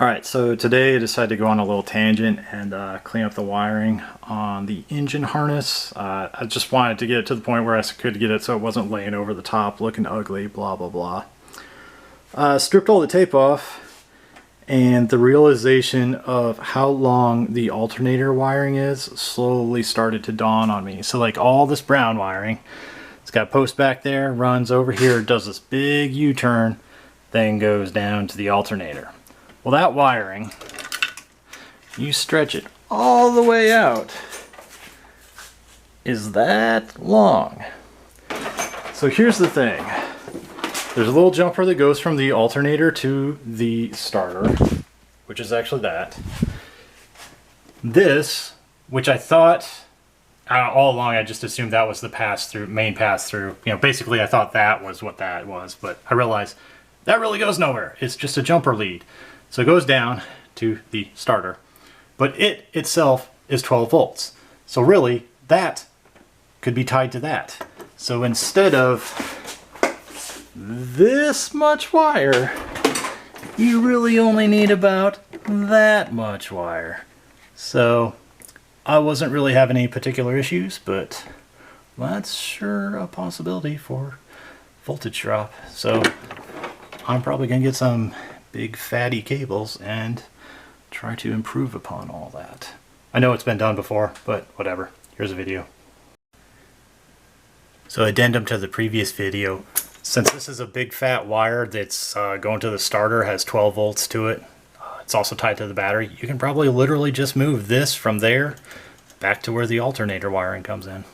Alright, so today I decided to go on a little tangent and clean up the wiring on the engine harness. I just wanted to get it to the point where I could get it so it wasn't laying over the top, looking ugly, blah blah blah. Stripped all the tape off, and the realization of how long the alternator wiring is slowly started to dawn on me. So like all this brown wiring, it's got a post back there, runs over here, does this big U-turn, then goes down to the alternator. Well, that wiring, you stretch it all the way out, is that long. So here's the thing. There's a little jumper that goes from the alternator to the starter, which is actually that. This, which I thought, all along I just assumed that was the pass-through, main pass-through. You know, basically I thought that was what that was, but I realized that really goes nowhere. It's just a jumper lead. So it goes down to the starter, but it itself is 12 volts. So really that could be tied to that. So instead of this much wire, you really only need about that much wire. So I wasn't really having any particular issues, but that's sure a possibility for voltage drop. So I'm probably gonna get some big fatty cables and try to improve upon all that. I know it's been done before, but whatever. Here's a video. So addendum to the previous video, since this is a big fat wire that's going to the starter, has 12 volts to it, it's also tied to the battery, you can probably literally just move this from there back to where the alternator wiring comes in.